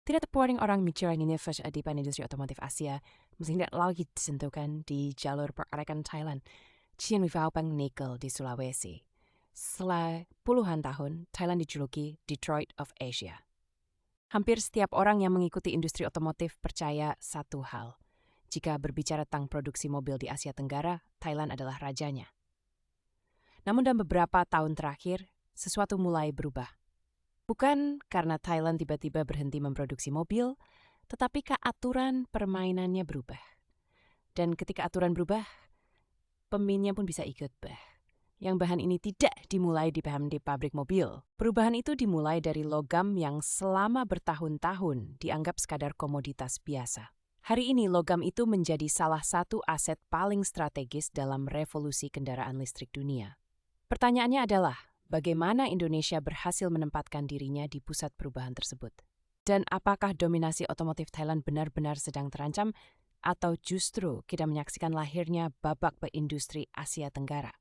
Tidak terpuring orang bicara ini adipan industri otomotif Asia, mesti tidak lagi disentuhkan di jalur perarakan Thailand, Chien Wifaupang Nikel di Sulawesi. Setelah puluhan tahun, Thailand dijuluki Detroit of Asia. Hampir setiap orang yang mengikuti industri otomotif percaya satu hal. Jika berbicara tentang produksi mobil di Asia Tenggara, Thailand adalah rajanya. Namun dalam beberapa tahun terakhir, sesuatu mulai berubah. Bukan karena Thailand tiba-tiba berhenti memproduksi mobil, tetapi aturan permainannya berubah. Dan ketika aturan berubah, pemainnya pun bisa ikut berubah. Yang bahan ini tidak dimulai di pabrik mobil. Perubahan itu dimulai dari logam yang selama bertahun-tahun dianggap sekadar komoditas biasa. Hari ini logam itu menjadi salah satu aset paling strategis dalam revolusi kendaraan listrik dunia. Pertanyaannya adalah, bagaimana Indonesia berhasil menempatkan dirinya di pusat perubahan tersebut? Dan apakah dominasi otomotif Thailand benar-benar sedang terancam atau justru kita menyaksikan lahirnya babak industri Asia Tenggara?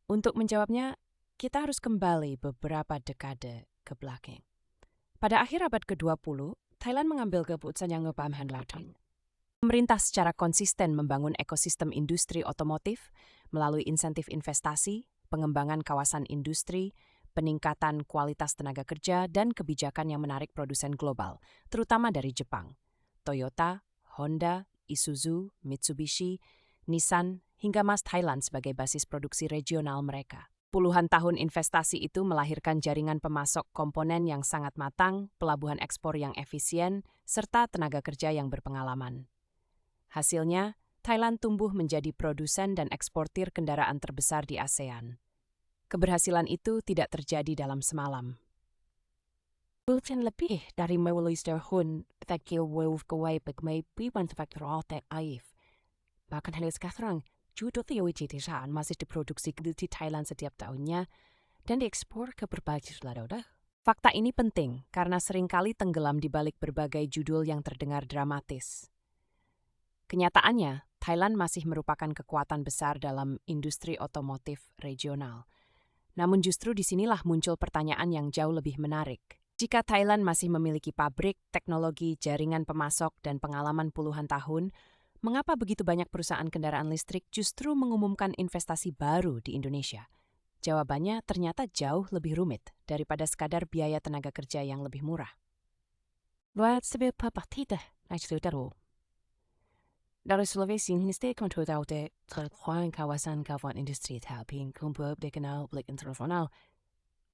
Untuk menjawabnya, kita harus kembali beberapa dekade ke belakang. Pada akhir abad ke-20, Thailand mengambil keputusan yang ngepahamkan. Pemerintah secara konsisten membangun ekosistem industri otomotif melalui insentif investasi, pengembangan kawasan industri, peningkatan kualitas tenaga kerja, dan kebijakan yang menarik produsen global, terutama dari Jepang, Toyota, Honda, Isuzu, Mitsubishi, Nissan, hingga Mas Thailand sebagai basis produksi regional mereka. Puluhan tahun investasi itu melahirkan jaringan pemasok komponen yang sangat matang, pelabuhan ekspor yang efisien, serta tenaga kerja yang berpengalaman. Hasilnya, Thailand tumbuh menjadi produsen dan eksportir kendaraan terbesar di ASEAN. Keberhasilan itu tidak terjadi dalam semalam. Bukan lebih dari melalui tahun fakir wave kewai pegmei piwan faktor altek aif. Bahkan hingga sekarang, judo teori desain masih diproduksi di Thailand setiap tahunnya dan diekspor ke berbagai negara. Fakta ini penting karena seringkali tenggelam di balik berbagai judul yang terdengar dramatis. Kenyataannya, Thailand masih merupakan kekuatan besar dalam industri otomotif regional. Namun justru disinilah muncul pertanyaan yang jauh lebih menarik. Jika Thailand masih memiliki pabrik, teknologi, jaringan pemasok, dan pengalaman puluhan tahun, mengapa begitu banyak perusahaan kendaraan listrik justru mengumumkan investasi baru di Indonesia? Jawabannya ternyata jauh lebih rumit daripada sekadar biaya tenaga kerja yang lebih murah. Dari Sulawesi, Ministeri Kontrol terkuang kawasan industri Taiping kumpul dikenal publik internasional.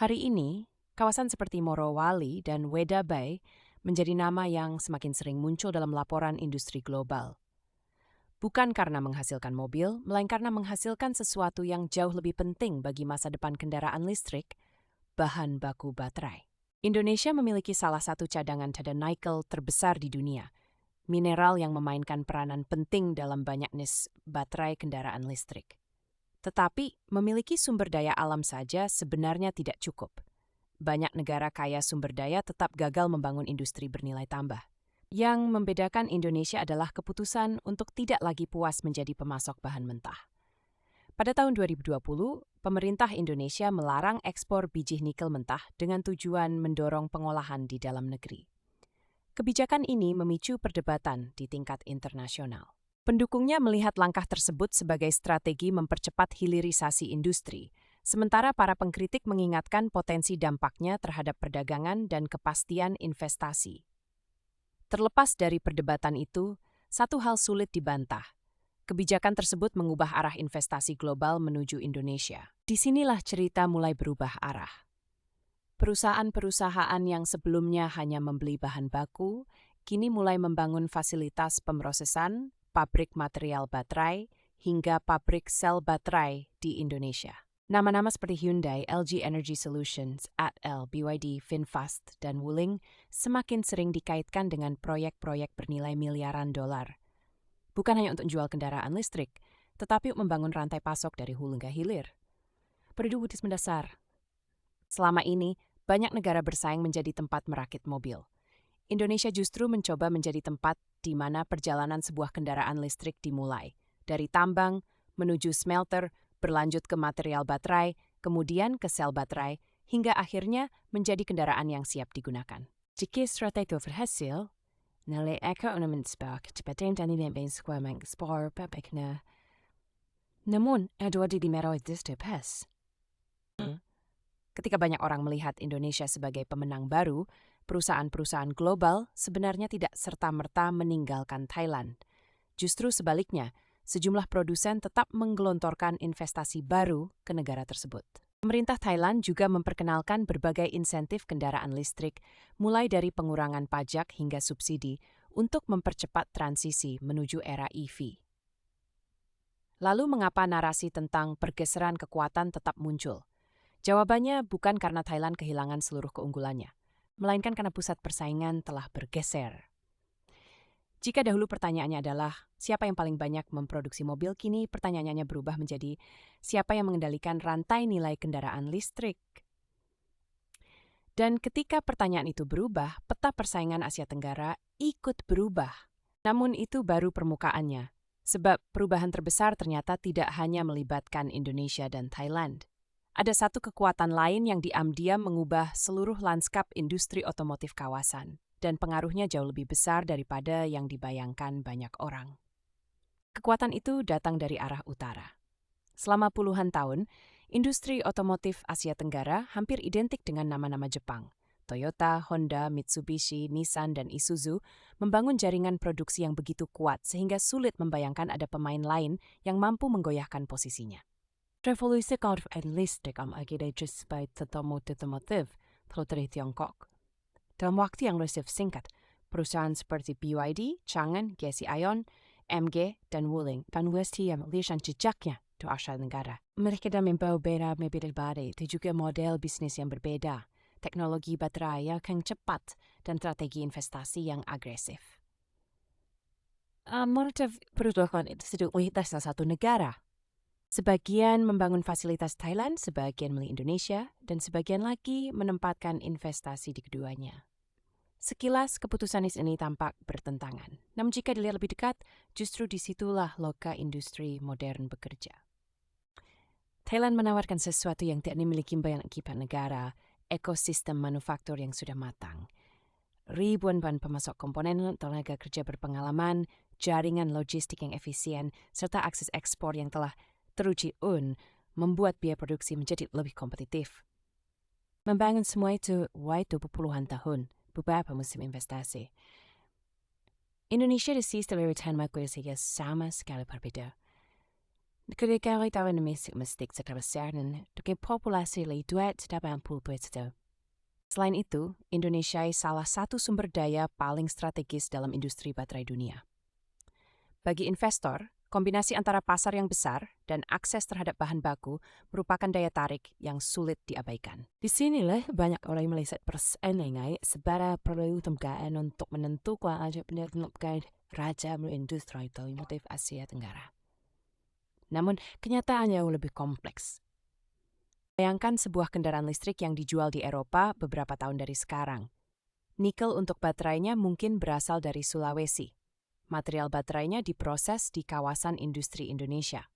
Hari ini, kawasan seperti Morowali dan Weda Bay menjadi nama yang semakin sering muncul dalam laporan industri global. Bukan karena menghasilkan mobil, melainkan karena menghasilkan sesuatu yang jauh lebih penting bagi masa depan kendaraan listrik, bahan baku baterai. Indonesia memiliki salah satu cadangan nikel terbesar di dunia, mineral yang memainkan peranan penting dalam banyak jenis baterai kendaraan listrik. Tetapi, memiliki sumber daya alam saja sebenarnya tidak cukup. Banyak negara kaya sumber daya tetap gagal membangun industri bernilai tambah. Yang membedakan Indonesia adalah keputusan untuk tidak lagi puas menjadi pemasok bahan mentah. Pada tahun 2020, pemerintah Indonesia melarang ekspor biji nikel mentah dengan tujuan mendorong pengolahan di dalam negeri. Kebijakan ini memicu perdebatan di tingkat internasional. Pendukungnya melihat langkah tersebut sebagai strategi mempercepat hilirisasi industri, sementara para pengkritik mengingatkan potensi dampaknya terhadap perdagangan dan kepastian investasi. Terlepas dari perdebatan itu, satu hal sulit dibantah. Kebijakan tersebut mengubah arah investasi global menuju Indonesia. Disinilah cerita mulai berubah arah. Perusahaan-perusahaan yang sebelumnya hanya membeli bahan baku, kini mulai membangun fasilitas pemrosesan, pabrik material baterai, hingga pabrik sel baterai di Indonesia. Nama-nama seperti Hyundai, LG Energy Solutions, ATL, BYD, VinFast, dan Wuling semakin sering dikaitkan dengan proyek-proyek bernilai miliaran dolar. Bukan hanya untuk jual kendaraan listrik, tetapi untuk membangun rantai pasok dari hulu hingga hilir. Prioritas mendasar. Selama ini, banyak negara bersaing menjadi tempat merakit mobil. Indonesia justru mencoba menjadi tempat di mana perjalanan sebuah kendaraan listrik dimulai. Dari tambang, menuju smelter, berlanjut ke material baterai, kemudian ke sel baterai, hingga akhirnya menjadi kendaraan yang siap digunakan. Jika strategi itu berhasil, nilai ekonomi sebab kecepatan dan nilai benskua mengekspor babaknya. Namun, ada di merah itu pas. Ketika banyak orang melihat Indonesia sebagai pemenang baru, perusahaan-perusahaan global sebenarnya tidak serta-merta meninggalkan Thailand. Justru sebaliknya, sejumlah produsen tetap menggelontorkan investasi baru ke negara tersebut. Pemerintah Thailand juga memperkenalkan berbagai insentif kendaraan listrik, mulai dari pengurangan pajak hingga subsidi, untuk mempercepat transisi menuju era EV. Lalu mengapa narasi tentang pergeseran kekuatan tetap muncul? Jawabannya bukan karena Thailand kehilangan seluruh keunggulannya, melainkan karena pusat persaingan telah bergeser. Jika dahulu pertanyaannya adalah siapa yang paling banyak memproduksi mobil, kini pertanyaannya berubah menjadi siapa yang mengendalikan rantai nilai kendaraan listrik. Dan ketika pertanyaan itu berubah, peta persaingan Asia Tenggara ikut berubah. Namun itu baru permukaannya, sebab perubahan terbesar ternyata tidak hanya melibatkan Indonesia dan Thailand. Ada satu kekuatan lain yang diam-diam mengubah seluruh lanskap industri otomotif kawasan, dan pengaruhnya jauh lebih besar daripada yang dibayangkan banyak orang. Kekuatan itu datang dari arah utara. Selama puluhan tahun, industri otomotif Asia Tenggara hampir identik dengan nama-nama Jepang. Toyota, Honda, Mitsubishi, Nissan, dan Isuzu membangun jaringan produksi yang begitu kuat sehingga sulit membayangkan ada pemain lain yang mampu menggoyahkan posisinya. Revolusi kendaraan listrik akhirnya sebagai otomotif dari Tiongkok. Dalam waktu yang relatif singkat, perusahaan seperti BYD, Changan, GSI Ion, MG, dan Wuling dan Westi yang melihat jejaknya di Asia Tenggara. Mereka dan membawa mobil baru itu juga model bisnis yang berbeda, teknologi baterai yang cepat, dan strategi investasi yang agresif. Motif perusahaan itu sudah salah satu negara. Sebagian membangun fasilitas Thailand, sebagian milik Indonesia, dan sebagian lagi menempatkan investasi di keduanya. Sekilas keputusan ini tampak bertentangan, namun jika dilihat lebih dekat, justru disitulah loka industri modern bekerja. Thailand menawarkan sesuatu yang tidak dimiliki banyak akibat negara, ekosistem manufaktur yang sudah matang. Ribuan bahan pemasok komponen, tenaga kerja berpengalaman, jaringan logistik yang efisien, serta akses ekspor yang telah teruji membuat biaya produksi menjadi lebih kompetitif. Membangun semua itu waktu puluhan tahun, beberapa musim investasi. Indonesia di sisi dari sehingga sama sekali berbeda. Ketika tahun domestik secara besar dan dengan populasi lebih 280%. Selain itu, Indonesia salah satu sumber daya paling strategis dalam industri baterai dunia. Bagi investor, kombinasi antara pasar yang besar dan akses terhadap bahan baku merupakan daya tarik yang sulit diabaikan. Di sinilah banyak orang melihat persaingan secara perlu tembakan untuk menentukan aja penentukan raja industri otomotif Asia Tenggara. Namun, kenyataannya lebih kompleks. Bayangkan sebuah kendaraan listrik yang dijual di Eropa beberapa tahun dari sekarang. Nikel untuk baterainya mungkin berasal dari Sulawesi. Material baterainya diproses di kawasan industri Indonesia.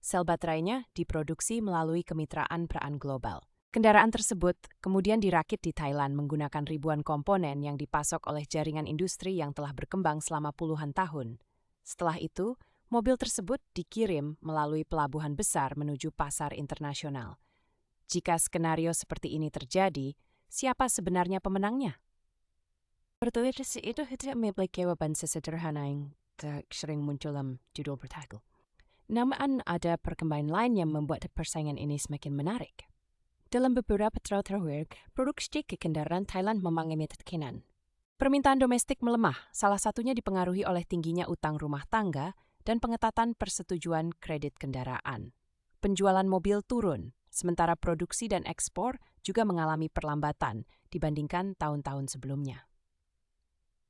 Sel baterainya diproduksi melalui kemitraan peran global. Kendaraan tersebut kemudian dirakit di Thailand menggunakan ribuan komponen yang dipasok oleh jaringan industri yang telah berkembang selama puluhan tahun. Setelah itu, mobil tersebut dikirim melalui pelabuhan besar menuju pasar internasional. Jika skenario seperti ini terjadi, siapa sebenarnya pemenangnya? Pertanyaan itu tidak memiliki jawaban sesederhana yang sering muncul dalam judul bertajuk. Namun ada perkembangan lain yang membuat persaingan ini semakin menarik. Dalam beberapa tahun terakhir, produksi kendaraan Thailand mengalami tekanan. Permintaan domestik melemah, salah satunya dipengaruhi oleh tingginya utang rumah tangga dan pengetatan persetujuan kredit kendaraan. Penjualan mobil turun, sementara produksi dan ekspor juga mengalami perlambatan dibandingkan tahun-tahun sebelumnya.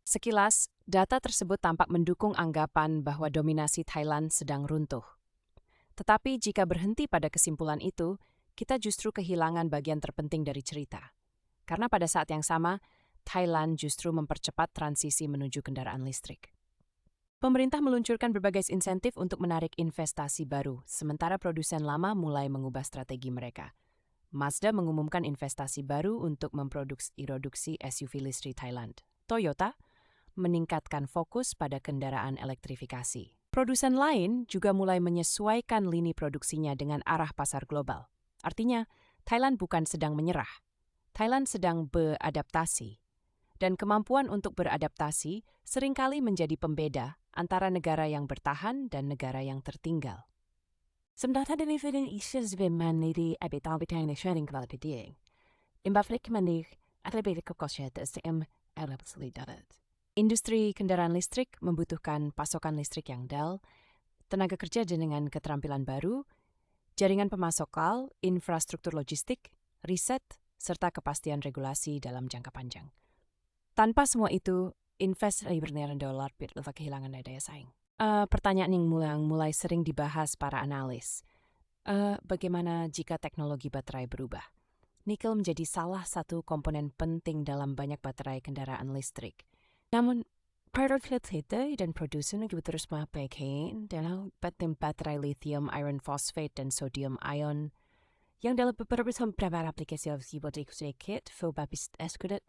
Sekilas, data tersebut tampak mendukung anggapan bahwa dominasi Thailand sedang runtuh. Tetapi jika berhenti pada kesimpulan itu, kita justru kehilangan bagian terpenting dari cerita. Karena pada saat yang sama, Thailand justru mempercepat transisi menuju kendaraan listrik. Pemerintah meluncurkan berbagai insentif untuk menarik investasi baru, sementara produsen lama mulai mengubah strategi mereka. Mazda mengumumkan investasi baru untuk memproduksi SUV listrik Thailand. Toyota meningkatkan fokus pada kendaraan elektrifikasi. Produsen lain juga mulai menyesuaikan lini produksinya dengan arah pasar global. Artinya, Thailand bukan sedang menyerah. Thailand sedang beradaptasi. Dan kemampuan untuk beradaptasi seringkali menjadi pembeda antara negara yang bertahan dan negara yang tertinggal. Sebenarnya den ifeden issues be manidi abital bitang ne sharing kvala bidieng. Imbaflik manig atlebedik kokoshet STM absolutely darat. Industri kendaraan listrik membutuhkan pasokan listrik yang tenaga kerja dengan keterampilan baru, jaringan pemasok lokal, infrastruktur logistik, riset, serta kepastian regulasi dalam jangka panjang. Tanpa semua itu, investasi bernilai dolar bisa kehilangan daya saing. Pertanyaan yang mulai sering dibahas para analis. Bagaimana jika teknologi baterai berubah? Nikel menjadi salah satu komponen penting dalam banyak baterai kendaraan listrik. Namun, produktivitas dan produsen juga terus memperbaiki dalam baterai lithium iron phosphate dan sodium ion yang dalam beberapa aplikasi sedikit babis eskudet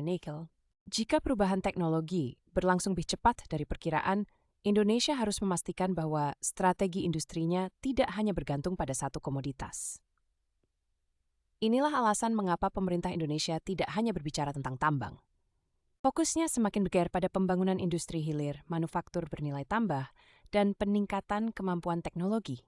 nikel. Jika perubahan teknologi berlangsung lebih cepat dari perkiraan, Indonesia harus memastikan bahwa strategi industrinya tidak hanya bergantung pada satu komoditas. Inilah alasan mengapa pemerintah Indonesia tidak hanya berbicara tentang tambang. Fokusnya semakin bergeser pada pembangunan industri hilir, manufaktur bernilai tambah, dan peningkatan kemampuan teknologi.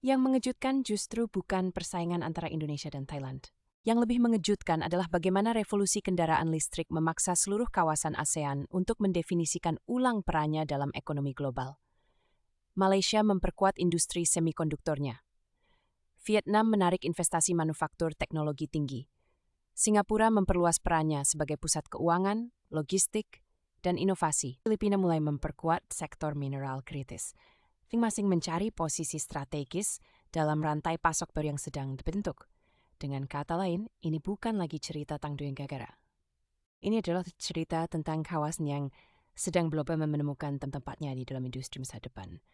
Yang mengejutkan justru bukan persaingan antara Indonesia dan Thailand. Yang lebih mengejutkan adalah bagaimana revolusi kendaraan listrik memaksa seluruh kawasan ASEAN untuk mendefinisikan ulang perannya dalam ekonomi global. Malaysia memperkuat industri semikonduktornya. Vietnam menarik investasi manufaktur teknologi tinggi. Singapura memperluas perannya sebagai pusat keuangan, logistik, dan inovasi. Filipina mulai memperkuat sektor mineral kritis. Masing-masing mencari posisi strategis dalam rantai pasok baru yang sedang dibentuk. Dengan kata lain, ini bukan lagi cerita tentang Duyung Gagara. Ini adalah cerita tentang kawasan yang sedang berlomba menemukan tempatnya di dalam industri masa depan.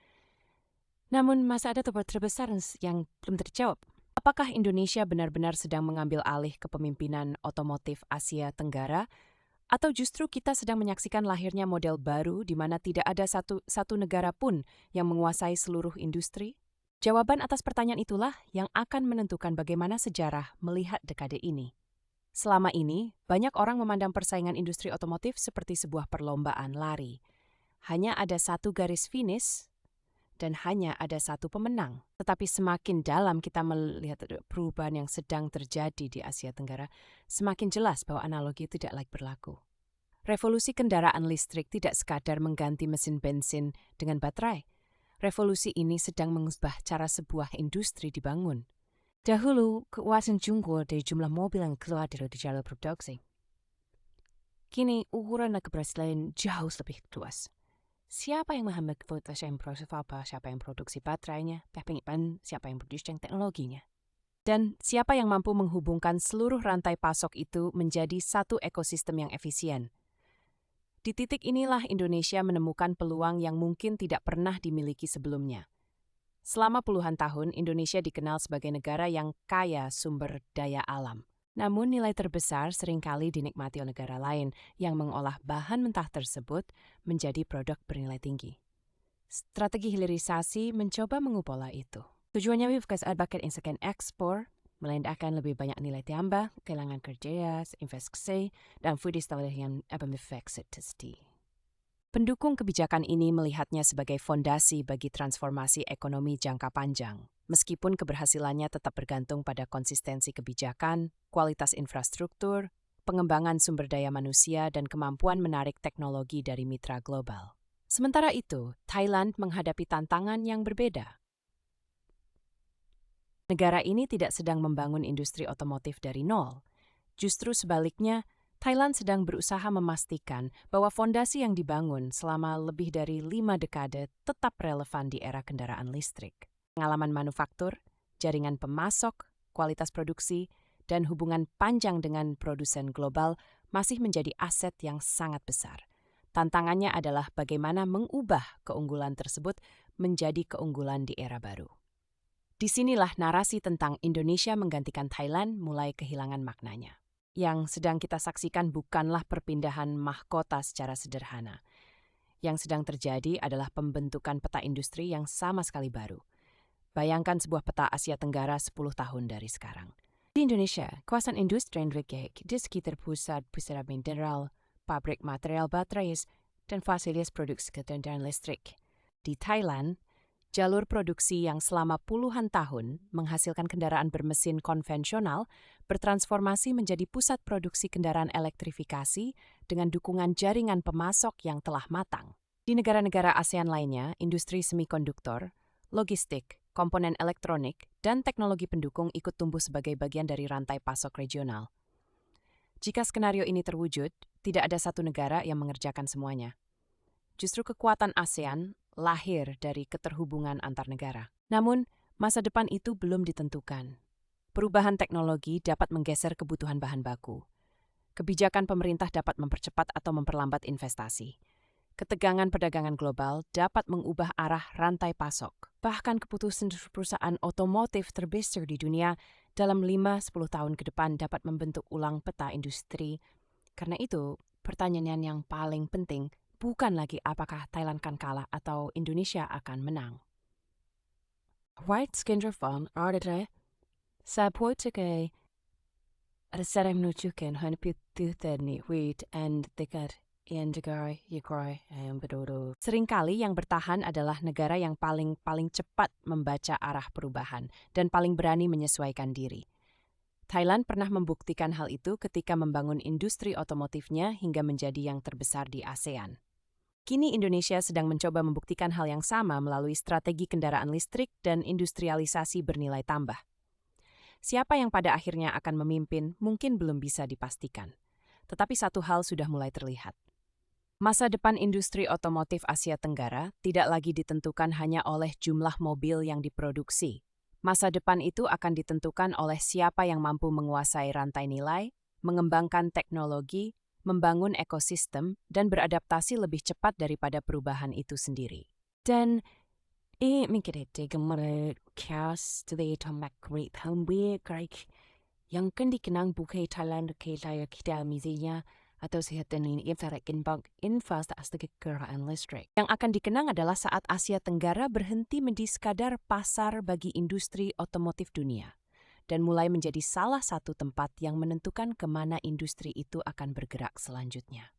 Namun masih ada tempat terbesar yang belum terjawab. Apakah Indonesia benar-benar sedang mengambil alih kepemimpinan otomotif Asia Tenggara? Atau justru kita sedang menyaksikan lahirnya model baru di mana tidak ada satu negara pun yang menguasai seluruh industri? Jawaban atas pertanyaan itulah yang akan menentukan bagaimana sejarah melihat dekade ini. Selama ini, banyak orang memandang persaingan industri otomotif seperti sebuah perlombaan lari. Hanya ada satu garis finish dan hanya ada satu pemenang. Tetapi semakin dalam kita melihat perubahan yang sedang terjadi di Asia Tenggara, semakin jelas bahwa analogi tidak lagi berlaku. Revolusi kendaraan listrik tidak sekadar mengganti mesin bensin dengan baterai. Revolusi ini sedang mengubah cara sebuah industri dibangun. Dahulu, kekuatan jumlah dari jumlah mobil yang keluar dari jalur produksi. Kini, ukuran dan keberhasilan jauh lebih luas. Siapa yang menghambat kualitas yang proses apa, siapa yang produksi baterainya, siapa yang produksi teknologinya. Dan siapa yang mampu menghubungkan seluruh rantai pasok itu menjadi satu ekosistem yang efisien. Di titik inilah Indonesia menemukan peluang yang mungkin tidak pernah dimiliki sebelumnya. Selama puluhan tahun, Indonesia dikenal sebagai negara yang kaya sumber daya alam. Namun nilai terbesar seringkali dinikmati oleh negara lain yang mengolah bahan mentah tersebut menjadi produk bernilai tinggi. Strategi hilirisasi mencoba mengubah itu. Tujuannya bukan advocate insekan ekspor, melainkan lebih banyak nilai tambah, kehilangan kerja, investasi, dan yang efektivitas. Pendukung kebijakan ini melihatnya sebagai fondasi bagi transformasi ekonomi jangka panjang, meskipun keberhasilannya tetap bergantung pada konsistensi kebijakan, kualitas infrastruktur, pengembangan sumber daya manusia, dan kemampuan menarik teknologi dari mitra global. Sementara itu, Thailand menghadapi tantangan yang berbeda. Negara ini tidak sedang membangun industri otomotif dari nol. Justru sebaliknya, Thailand sedang berusaha memastikan bahwa fondasi yang dibangun selama lebih dari 5 dekade tetap relevan di era kendaraan listrik. Pengalaman manufaktur, jaringan pemasok, kualitas produksi, dan hubungan panjang dengan produsen global masih menjadi aset yang sangat besar. Tantangannya adalah bagaimana mengubah keunggulan tersebut menjadi keunggulan di era baru. Disinilah narasi tentang Indonesia menggantikan Thailand mulai kehilangan maknanya. Yang sedang kita saksikan bukanlah perpindahan mahkota secara sederhana. Yang sedang terjadi adalah pembentukan peta industri yang sama sekali baru. Bayangkan sebuah peta Asia Tenggara 10 tahun dari sekarang. Di Indonesia, kawasan industri yang regek di sekitar pusat-pusat mineral, pabrik material baterai, dan fasilitas produksi kendaraan listrik. Di Thailand, jalur produksi yang selama puluhan tahun menghasilkan kendaraan bermesin konvensional bertransformasi menjadi pusat produksi kendaraan elektrifikasi dengan dukungan jaringan pemasok yang telah matang. Di negara-negara ASEAN lainnya, industri semikonduktor, logistik, komponen elektronik, dan teknologi pendukung ikut tumbuh sebagai bagian dari rantai pasok regional. Jika skenario ini terwujud, tidak ada satu negara yang mengerjakan semuanya. Justru kekuatan ASEAN lahir dari keterhubungan antar negara. Namun, masa depan itu belum ditentukan. Perubahan teknologi dapat menggeser kebutuhan bahan baku. Kebijakan pemerintah dapat mempercepat atau memperlambat investasi. Ketegangan perdagangan global dapat mengubah arah rantai pasok. Bahkan keputusan perusahaan otomotif terbesar di dunia dalam 5-10 tahun ke depan dapat membentuk ulang peta industri. Karena itu, pertanyaan yang paling penting bukan lagi apakah Thailand akan kalah atau Indonesia akan menang. White Skinderfon ardere sa poetike serem nuchuken han pituteni wheat and dekat Indigar Yikroy and Bedodo. Seringkali yang bertahan adalah negara yang paling cepat membaca arah perubahan dan paling berani menyesuaikan diri. Thailand pernah membuktikan hal itu ketika membangun industri otomotifnya hingga menjadi yang terbesar di ASEAN. Kini Indonesia sedang mencoba membuktikan hal yang sama melalui strategi kendaraan listrik dan industrialisasi bernilai tambah. Siapa yang pada akhirnya akan memimpin mungkin belum bisa dipastikan. Tetapi satu hal sudah mulai terlihat. Masa depan industri otomotif Asia Tenggara tidak lagi ditentukan hanya oleh jumlah mobil yang diproduksi. Masa depan itu akan ditentukan oleh siapa yang mampu menguasai rantai nilai, mengembangkan teknologi, membangun ekosistem, dan beradaptasi lebih cepat daripada perubahan itu sendiri. Dan mikirete gemar chaos today tombak great homeway great yang kan dikenang bukai Thailand ke laya kita mizinya atau sehatan investasi kendaraan listrik. Yang akan dikenang adalah saat Asia Tenggara berhenti menjadi sekadar pasar bagi industri otomotif dunia dan mulai menjadi salah satu tempat yang menentukan kemana industri itu akan bergerak selanjutnya.